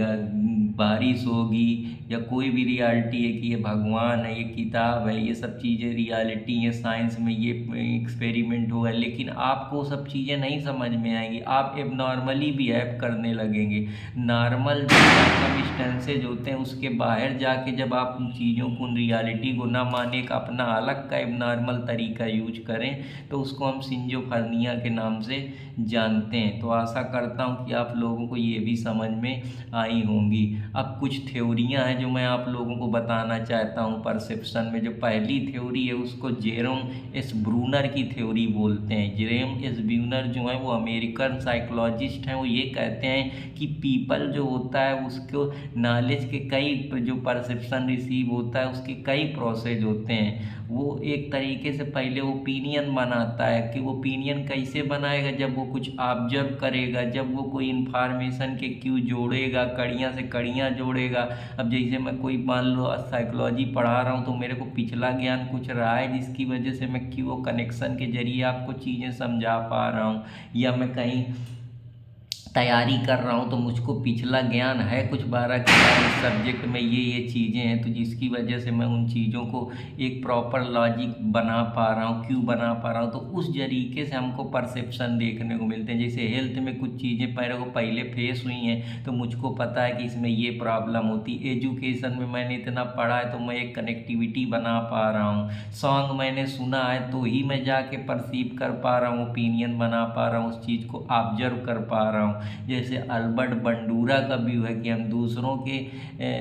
बारिश होगी, या कोई भी रियलिटी है कि ये भगवान है, ये किताब है, ये सब चीज़ें रियलिटी है, साइंस में ये एक्सपेरिमेंट हुआ है, लेकिन आपको सब चीज़ें नहीं समझ में आएंगी। आप एबनॉर्मली बिहेव करने लगेंगे। नॉर्मल जो सर्कमस्टेंसेज होते हैं उसके बाहर जाके जब आप उन चीज़ों को, उन रियलिटी को ना माने, एक अपना अलग का एबनॉर्मल तरीका यूज करें, तो उसको हम सिंजोफर्निया के नाम से जानते हैं। तो आशा करता हूँ कि आप लोगों को ये भी समझ में आई होंगी। अब कुछ थ्योरियाँ हैं जो मैं आप लोगों को बताना चाहता हूँ परसेप्शन में। जो पहली थ्योरी है उसको जेरोम एस ब्रूनर की थ्योरी बोलते हैं। जेरोम एस ब्रूनर जो है वो अमेरिकन साइकोलॉजिस्ट हैं। वो ये कहते हैं कि पीपल जो होता है उसको नॉलेज के कई, जो परसेप्शन रिसीव होता है उसके कई प्रोसेस होते हैं। वो एक तरीके से पहले ओपिनियन बनाता है कि ओपिनियन कैसे बनाएगा, जब वो कुछ ऑब्जर्व करेगा, जब वो कोई इन्फॉर्मेशन के क्यों जोड़ेगा, कड़ियाँ से कड़ियाँ जोड़ेगा। अब जैसे मैं कोई मान लो साइकोलॉजी पढ़ा रहा हूँ तो मेरे को पिछला ज्ञान कुछ रहा है जिसकी वजह से मैं क्यों वो कनेक्शन के जरिए आपको चीज़ें समझा पा रहा हूँ, या मैं कहीं तैयारी कर रहा हूँ तो मुझको पिछला ज्ञान है कुछ 12 के इस सब्जेक्ट में ये चीज़ें हैं, तो जिसकी वजह से मैं उन चीज़ों को एक प्रॉपर लॉजिक बना पा रहा हूँ, क्यों बना पा रहा हूँ। तो उस तरीके से हमको परसेप्शन देखने को मिलते हैं। जैसे हेल्थ में कुछ चीज़ें मेरे को पहले फेस हुई हैं तो मुझको पता है कि इसमें ये प्रॉब्लम होती। एजुकेशन में मैंने इतना पढ़ा है तो मैं एक कनेक्टिविटी बना पा रहा हूँ। सॉन्ग मैंने सुना है तो ही मैं जाके परसीव कर पा रहा हूँ, ओपिनियन बना पा रहा हूँ, उस चीज़ को ऑब्जर्व कर पा रहा हूँ। जैसे अल्बर्ट बंडूरा का व्यू है कि हम दूसरों के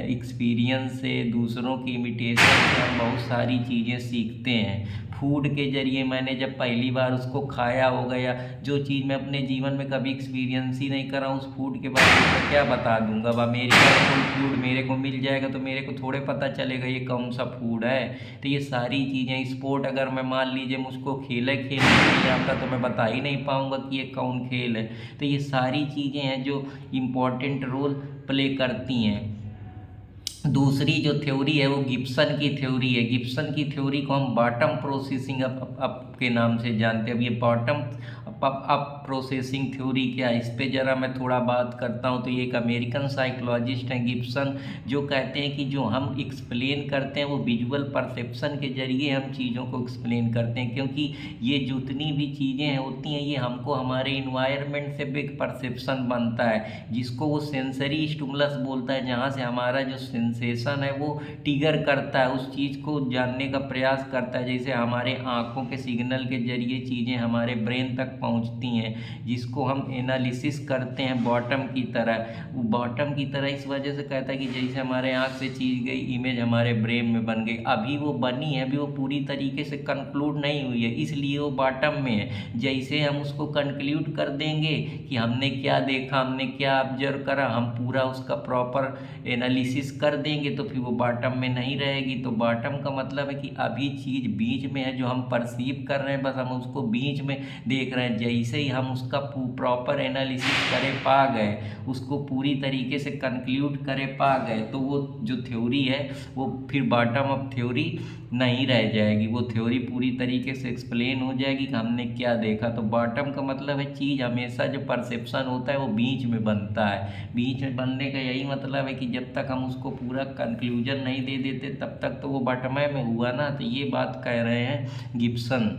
एक्सपीरियंस से, दूसरों की इमिटेशन से हम बहुत सारी चीज़ें सीखते हैं। फूड के जरिए मैंने जब पहली बार उसको खाया हो गया, जो चीज़ मैं अपने जीवन में कभी एक्सपीरियंस ही नहीं करा उस फूड के बारे में मैं क्या बता दूंगा। अब अमेरिका में कोई फूड मेरे को मिल जाएगा तो मेरे को थोड़े पता चलेगा ये कौन सा फूड है। तो ये सारी चीज़ें, स्पोर्ट अगर मैं मान लीजिए मुझको खेलने नहीं आता तो मैं बता ही नहीं पाऊँगा कि ये कौन खेल है। तो ये सारी चीज़ें हैं जो इम्पोर्टेंट रोल प्ले करती हैं। दूसरी जो थ्योरी है वो गिब्सन की थ्योरी है। गिब्सन की थ्योरी को हम बॉटम प्रोसेसिंग अप के नाम से जानते हैं। अब ये बॉटम अप प्रोसेसिंग थ्योरी क्या है, इस पे ज़रा मैं थोड़ा बात करता हूँ। तो ये एक अमेरिकन साइकोलॉजिस्ट हैं गिब्सन, जो कहते हैं कि जो हम एक्सप्लेन करते हैं वो विजुअल परसेप्शन के जरिए हम चीज़ों को एक्सप्लेन करते हैं, क्योंकि ये जितनी भी चीज़ें होती हैं ये हमको हमारे इन्वायरमेंट से भी एक परसेप्शन बनता है, जिसको वो सेंसरी स्टिमुलस बोलता है, जहाँ से हमारा जो सेंसेशन है वो ट्रिगर करता है, उस चीज़ को जानने का प्रयास करता है। जैसे हमारे आँखों के सिग्नल के जरिए चीज़ें हमारे ब्रेन तक पहुंचती हैं, जिसको हम एनालिसिस करते हैं बॉटम की तरह। वो बॉटम की तरह इस वजह से कहता है कि जैसे हमारे आँख से चीज़ गई, इमेज हमारे ब्रेन में बन गई। अभी वो बनी है, अभी वो पूरी तरीके से कंक्लूड नहीं हुई है, इसलिए वो बॉटम में है। जैसे हम उसको कंक्लूड कर देंगे कि हमने क्या देखा, हमने क्या ऑब्जर्व करा, हम पूरा उसका प्रॉपर एनालिसिस कर देंगे तो फिर वो बॉटम में नहीं रहेगी। तो बॉटम का मतलब है कि अभी चीज़ बीच में है, जो हम परसीव कर रहे हैं बस हम उसको बीच में देख रहे हैं। जैसे ही हम उसका प्रॉपर एनालिसिस करे पा गए, उसको पूरी तरीके से कंक्लूड करे पा गए, तो वो जो थ्योरी है वो फिर बॉटम अप थ्योरी नहीं रह जाएगी, वो थ्योरी पूरी तरीके से एक्सप्लेन हो जाएगी कि हमने क्या देखा। तो बॉटम का मतलब है चीज़ हमेशा जो परसेप्शन होता है वो बीच में बनता है। बीच में बनने का यही मतलब है कि जब तक हम उसको पूरा कंक्लूजन नहीं दे देते तब तक तो वो बॉटम में हुआ ना। तो ये बात कह रहे हैं गिब्सन।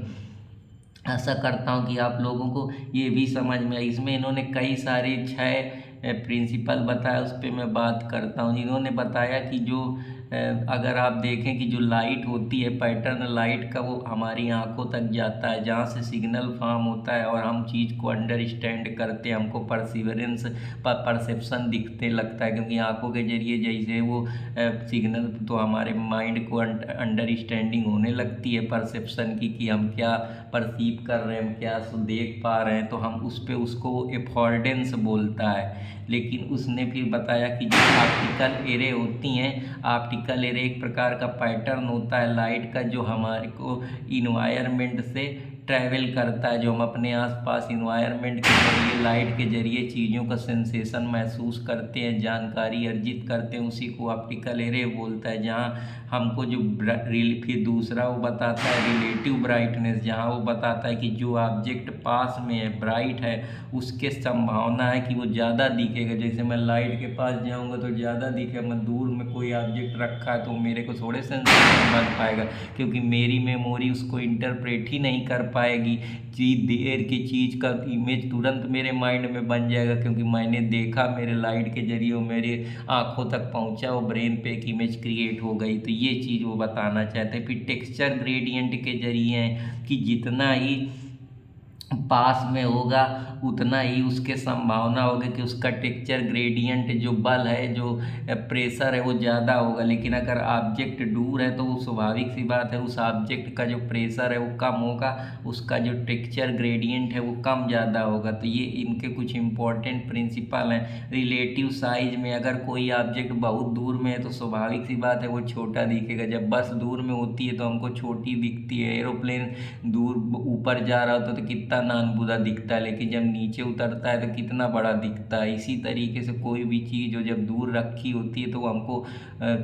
आशा करता हूँ कि आप लोगों को ये भी समझ में आई। इसमें इन्होंने कई सारे 6 प्रिंसिपल बताया, उस पर मैं बात करता हूँ। इन्होंने बताया कि जो अगर आप देखें कि जो लाइट होती है, पैटर्न लाइट का, वो हमारी आंखों तक जाता है, जहाँ से सिग्नल फॉर्म होता है और हम चीज़ को अंडरस्टैंड करते हैं, हमको परसिवरेंस परसेप्शन दिखते लगता है, क्योंकि आंखों के जरिए जैसे वो सिग्नल तो हमारे माइंड को अंडरस्टैंडिंग होने लगती है परसेप्शन की, कि हम क्या परसीव कर रहे हैं, हम क्या देख पा रहे हैं, तो हम उस पर उसको एफोर्डेंस बोलता है। लेकिन उसने फिर बताया कि जो ऑप्टिकल एरे होती हैं, ऑप्टिकल एरे एक प्रकार का पैटर्न होता है लाइट का, जो हमारे को इन्वायरमेंट से ट्रैवल करता है, जो हम अपने आसपास इन्वायरमेंट के जरिए, लाइट के जरिए चीज़ों का सेंसेशन महसूस करते हैं, जानकारी अर्जित करते हैं, उसी को ऑप्टिकल एरे बोलता है। जहाँ हमको जो फिर दूसरा वो बताता है रिलेटिव ब्राइटनेस, जहाँ वो बताता है कि जो ऑब्जेक्ट पास में है, ब्राइट है, उसके संभावना है कि वो ज़्यादा दिखेगा। जैसे मैं लाइट के पास जाऊँगा तो ज़्यादा दिखेगा, मैं दूर में कोई ऑब्जेक्ट रखा है तो मेरे को थोड़े सेंसेशन बन पाएगा, क्योंकि मेरी मेमोरी उसको इंटरप्रेट ही नहीं कर पाएगी। चीज़ देर की चीज़ का इमेज तुरंत मेरे माइंड में बन जाएगा, क्योंकि मैंने देखा, मेरे लाइट के जरिए मेरे आँखों तक पहुँचा, वो ब्रेन पे एक इमेज क्रिएट हो गई। तो ये चीज़ वो बताना चाहते हैं। फिर टेक्सचर ग्रेडियंट के जरिए कि जितना ही पास में होगा उतना ही उसके संभावना होगी कि उसका टेक्सचर ग्रेडियंट जो बल है, जो प्रेशर है, वो ज़्यादा होगा। लेकिन अगर ऑब्जेक्ट दूर है तो वो स्वाभाविक सी बात है, उस ऑब्जेक्ट का जो प्रेशर है वो कम होगा, उसका जो टेक्सचर ग्रेडियंट है वो कम ज़्यादा होगा। तो ये इनके कुछ इंपॉर्टेंट प्रिंसिपल हैं। रिलेटिव साइज में अगर कोई ऑब्जेक्ट बहुत दूर में है तो स्वाभाविक सी बात है वो छोटा दिखेगा। जब बस दूर में होती है तो हमको छोटी दिखती है, एरोप्लेन दूर ऊपर जा रहा होता है तो कितना नानबुरा दिखता है, लेकिन जब नीचे उतरता है तो कितना बड़ा दिखता है। इसी तरीके से कोई भी चीज़ हो जब दूर रखी होती है तो वो हमको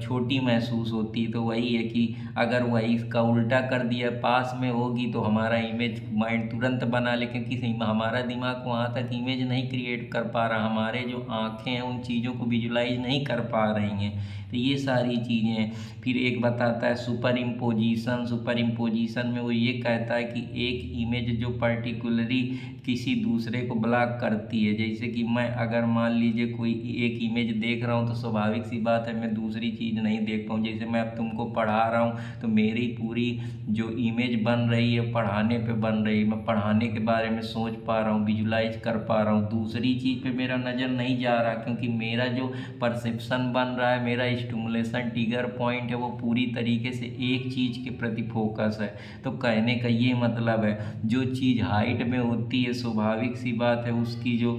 छोटी महसूस होती है। तो वही है कि अगर वही इसका उल्टा कर दिया, पास में होगी तो हमारा इमेज माइंड तुरंत बना ले, क्योंकि हमारा दिमाग वहाँ तक इमेज नहीं क्रिएट कर पा रहा, हमारे जो आँखें हैं उन चीज़ों को विजुलाइज नहीं कर पा रही हैं। तो ये सारी चीज़ें हैं। फिर एक बताता है सुपर इम्पोजिशन। सुपर इम्पोजिशन में वो ये कहता है कि एक इमेज जो पर्टिकुलरली किसी दूसरे को ब्लॉक करती है। जैसे कि मैं अगर मान लीजिए कोई एक इमेज देख रहा हूँ तो स्वाभाविक सी बात है मैं दूसरी चीज़ नहीं देख पाऊँ। जैसे मैं अब तुमको पढ़ा रहा हूँ तो मेरी पूरी जो इमेज बन रही है पढ़ाने पे बन रही है, मैं पढ़ाने के बारे में सोच पा रहा हूँ, विजुलाइज कर पा रहा हूँ, दूसरी चीज़ पे मेरा नज़र नहीं जा रहा, क्योंकि मेरा जो परसेप्शन बन रहा है, मेरा स्टिमुलेशन ट्रिगर पॉइंट है, वो पूरी तरीके से एक चीज़ के प्रति फोकस है। तो कहने का ये मतलब है जो चीज़ हाइट में होती है स्वाभाविक सी बात है उसकी जो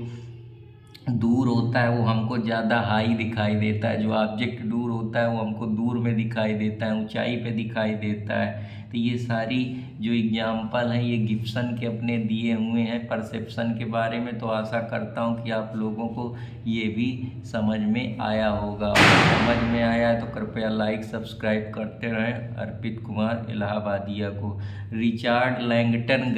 दूर होता है वो हमको ज़्यादा हाई दिखाई देता है, जो ऑब्जेक्ट दूर होता है वो हमको दूर में दिखाई देता है, ऊंचाई पे दिखाई देता है। तो ये सारी जो एग्जाम्पल हैं ये गिब्सन के अपने दिए हुए हैं परसेप्शन के बारे में। तो आशा करता हूँ कि आप लोगों को ये भी समझ में आया होगा। अगर समझ में आया है तो कृपया लाइक सब्सक्राइब करते रहें अर्पित कुमार इलाहाबादिया को। रिचार्ड लैंगटन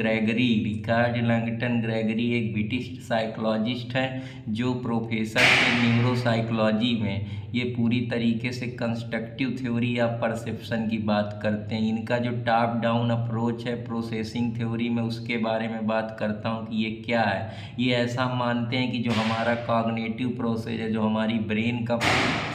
ग्रेगरी एक ब्रिटिश साइकोलॉजिस्ट हैं जो प्रोफेसर थे न्यूरोसाइकोलॉजी में। ये पूरी तरीके से कंस्ट्रक्टिव थ्योरी या परसेप्शन की बात करते हैं। इनका जो टॉप डाउन अप्रोच है प्रोसेसिंग थ्योरी में, उसके बारे में बात करता हूँ कि ये क्या है। ये ऐसा मानते हैं कि जो हमारा कॉग्निटिव प्रोसेस है, जो हमारी ब्रेन का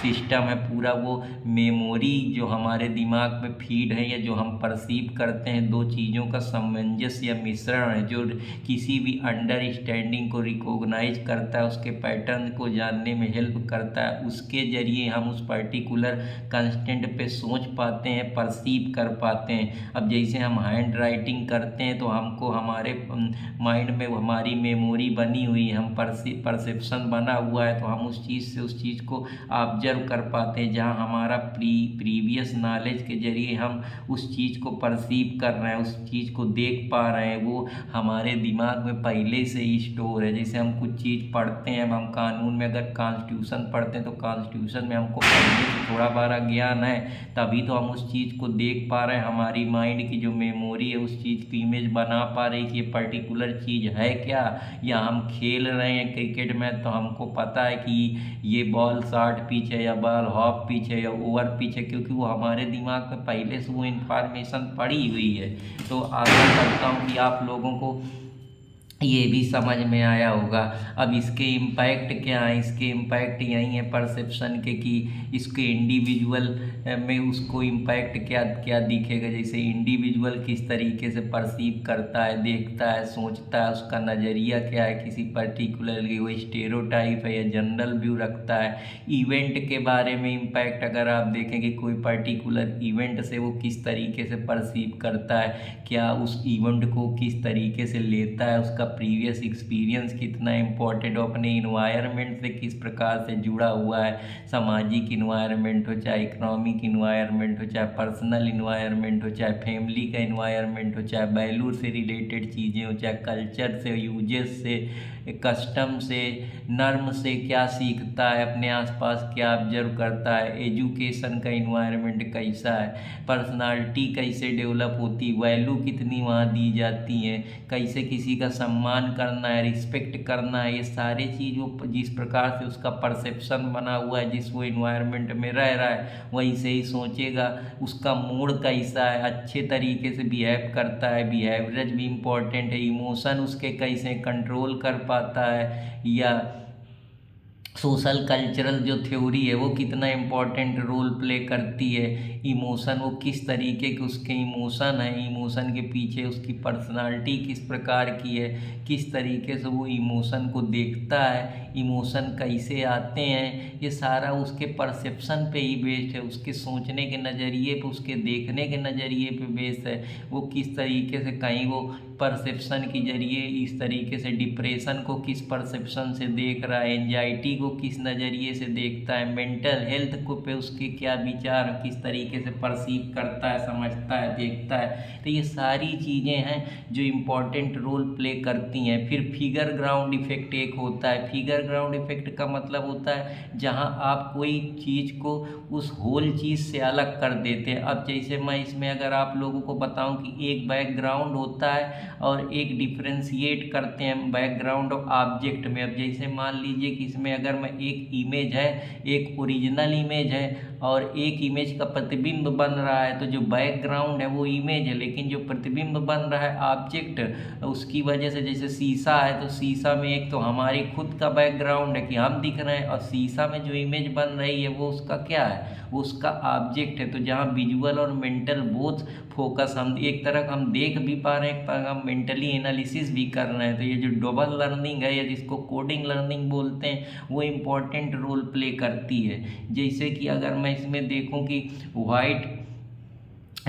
सिस्टम है पूरा, वो मेमोरी जो हमारे दिमाग में फीड है या जो हम परसीव करते हैं, दो चीज़ों का सामंजस्य या मिश्रण है जो किसी भी अंडरस्टैंडिंग को रिकॉग्नाइज करता है, उसके पैटर्न को जानने में हेल्प करता है। उसके जरिए हम उस पर्टिकुलर कंस्टेंट पे सोच पाते हैं, परसीव कर पाते हैं। अब जैसे हम हैंड राइटिंग करते हैं तो हमको हमारे माइंड में हमारी मेमोरी बनी हुई है, हम परसेप्शन बना हुआ है, तो हम उस चीज़ से उस चीज़ को ऑब्जर्व कर पाते हैं। जहाँ हमारा प्रीवियस नॉलेज के जरिए हम उस चीज़ को परसीव कर रहे हैं, उस चीज़ को देख पा रहे हैं, वो हमारे दिमाग में पहले से ही स्टोर है। जैसे हम कुछ चीज़ पढ़ते हैं, हम कानून में अगर कॉन्स्टिट्यूशन पढ़ते हैं तो कॉन्स्टिट्यूशन में हमको पढ़ने से थोड़ा बारा ज्ञान है, तभी तो हम उस चीज़ को देख पा रहे हैं। हमारी माइंड की जो मेमोरी है उस चीज़ की इमेज बना पा रही है कि ये पर्टिकुलर चीज़ है क्या। या हम खेल रहे हैं क्रिकेट में तो हमको पता है कि ये बॉल शॉर्ट पिच है या बॉल हाफ पिच है या ओवर पिच है, क्योंकि वो हमारे दिमाग में पहले से वो इन्फॉर्मेशन पड़ी हुई है। तो आशा करता हूँ कि आप लोगों को ये भी समझ में आया होगा। अब इसके इम्पैक्ट क्या है, इसके इम्पैक्ट यही है परसेप्शन के कि इसके इंडिविजुअल में उसको इम्पैक्ट क्या क्या दिखेगा। जैसे इंडिविजुअल किस तरीके से परसीव करता है, देखता है, सोचता है, उसका नज़रिया क्या है, किसी पर्टिकुलर वो स्टेरियोटाइप है या जनरल व्यू रखता है। इवेंट के बारे में इम्पैक्ट अगर आप देखें कि कोई पर्टिकुलर इवेंट से वो किस तरीके से परसीव करता है, क्या उस इवेंट को किस तरीके से लेता है, उसका प्रीवियस एक्सपीरियंस कितना इम्पोर्टेंट हो, अपने इन्वायरमेंट से किस प्रकार से जुड़ा हुआ है, सामाजिक इन्वायरमेंट हो, चाहे इकोनॉमिक इन्वायरमेंट हो, चाहे पर्सनल इन्वायरमेंट हो, चाहे फैमिली का इन्वायरमेंट हो, चाहे वैल्यू से रिलेटेड चीज़ें हो, चाहे कल्चर से, यूजेस से, कस्टम से, नर्म से क्या सीखता है, अपने आसपास क्या ऑब्जर्व करता है, एजुकेशन का इन्वायरमेंट कैसा है, पर्सनालिटी कैसे डेवलप होती, वैल्यू कितनी वहाँ दी जाती है, कैसे किसी का सम्मान करना है, रिस्पेक्ट करना है। ये सारे चीज़ वो जिस प्रकार से उसका परसेप्शन बना हुआ है, जिस वो इन्वायरमेंट में रह रहा है वहीं से ही सोचेगा। उसका मूड कैसा है, अच्छे तरीके से बिहेव करता है, बिहेवियरज भी इम्पोर्टेंट है, इमोशन उसके कैसे कंट्रोल कर पाता है या सोशल कल्चरल जो थ्योरी है वो कितना इम्पोर्टेंट रोल प्ले करती है। इमोशन, वो किस तरीके के उसके इमोशन हैं, इमोशन के पीछे उसकी पर्सनालिटी किस प्रकार की है, किस तरीके से वो इमोशन को देखता है, इमोशन कैसे आते हैं, ये सारा उसके परसेप्शन पे ही बेस्ड है, उसके सोचने के नज़रिए पे, उसके देखने के नज़रिए पे बेस्ड है। वो किस तरीके से, कहीं वो परसेप्शन के जरिए इस तरीके से डिप्रेशन को किस परसेप्शन से देख रहा है, एंजाइटी को किस नज़रिए से देखता है, मेंटल हेल्थ को पे उसके क्या विचार, किस तरीके से परसीव करता है, समझता है, देखता है। तो ये सारी चीज़ें हैं जो इम्पोर्टेंट रोल प्ले करती हैं। फिर फिगर ग्राउंड इफेक्ट एक होता है। फिगर ग्राउंड इफेक्ट का मतलब होता है जहाँ आप कोई चीज़ को उस होल चीज़ से अलग कर देते हैं। अब जैसे मैं इसमें अगर आप लोगों को बताऊं कि एक बैकग्राउंड होता है और एक डिफ्रेंशिएट करते हैं बैकग्राउंड और ऑब्जेक्ट में। अब जैसे मान लीजिए कि इसमें अगर मैं एक इमेज है, एक ओरिजिनल इमेज है और एक इमेज का प्रतिबिंब बन रहा है, तो जो बैकग्राउंड है वो इमेज है, लेकिन जो प्रतिबिंब बन रहा है ऑब्जेक्ट, उसकी वजह से जैसे शीशा है तो शीशा में एक तो हमारी खुद का बैकग्राउंड है कि हम दिख रहे हैं, और शीशा में जो इमेज बन रही है वो उसका क्या है, वो उसका ऑब्जेक्ट है। तो जहाँ विजुअल और मेंटल बोथ फोकस, हम एक तरफ हम देख भी पा रहे हैं, एक तरफ हम मेंटली एनालिसिस भी कर रहे हैं। तो ये जो डबल लर्निंग है या जिसको कोडिंग लर्निंग बोलते हैं वो इम्पोर्टेंट रोल प्ले करती है। जैसे कि अगर मैं इसमें देखूं कि वाइट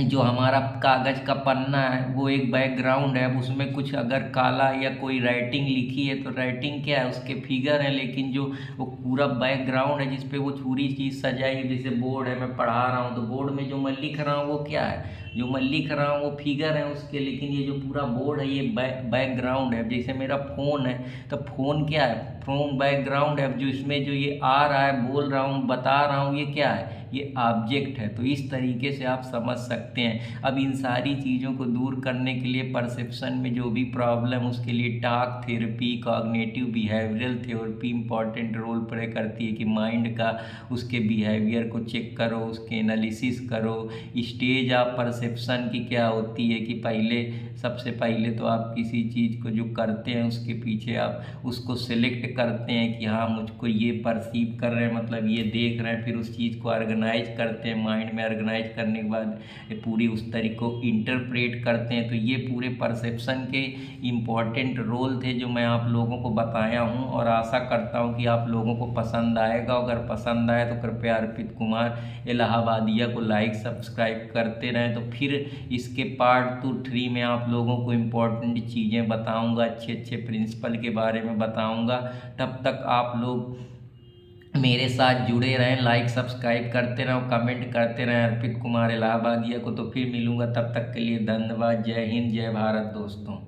जो हमारा कागज़ का पन्ना है वो एक बैकग्राउंड है। अब उसमें कुछ अगर काला या कोई राइटिंग लिखी है तो राइटिंग क्या है, उसके फिगर है, लेकिन जो वो पूरा बैकग्राउंड है जिस पे वो पूरी चीज़ सजाई है, जैसे बोर्ड है, मैं पढ़ा रहा हूँ तो बोर्ड में जो मैं लिख रहा हूँ वो क्या है, जो मैं लिख रहा हूँ वो फिगर है उसके, लेकिन ये जो पूरा बोर्ड है ये बैकग्राउंड है। जैसे मेरा फ़ोन है तो फ़ोन क्या है, फ़ोन बैकग्राउंड है। अब जो इसमें जो ये आ रहा है, बोल रहा हूँ, बता रहा हूँ, ये क्या है, ये ऑब्जेक्ट है। तो इस तरीके से आप समझ सकते हैं। अब इन सारी चीज़ों को दूर करने के लिए परसेप्शन में जो भी प्रॉब्लम, उसके लिए talk therapy, cognitive behavioural therapy important role play करती है कि माइंड का उसके बिहेवियर को चेक करो, उसके एनालिसिस करो। स्टेज ऑफ परसेप्शन की क्या होती है कि पहले, सबसे पहले तो आप किसी चीज़ को जो करते हैं उसके पीछे आप उसको सिलेक्ट करते हैं कि हाँ मुझको ये परसीव कर रहे हैं, मतलब ये देख रहे हैं, फिर उस चीज़ को ऑर्गेनाइज करते हैं माइंड में। ऑर्गेनाइज करने के बाद पूरी उस तरीके को इंटरप्रेट करते हैं। तो ये पूरे परसेप्शन के इम्पॉर्टेंट रोल थे जो मैं आप लोगों को बताया हूँ, और आशा करता हूँ कि आप लोगों को पसंद आएगा। अगर पसंद आए तो कृपया अर्पित कुमार इलाहाबादिया को लाइक सब्सक्राइब करते रहें। तो फिर इसके पार्ट 2, 3 में आप लोगों को इम्पोर्टेंट चीज़ें बताऊंगा, अच्छे अच्छे प्रिंसिपल के बारे में बताऊंगा। तब तक आप लोग मेरे साथ जुड़े रहें, लाइक सब्सक्राइब करते रहें, कमेंट करते रहें अर्पित कुमार इलाहाबादिया को। तो फिर मिलूंगा, तब तक के लिए धन्यवाद। जय हिंद, जय भारत दोस्तों।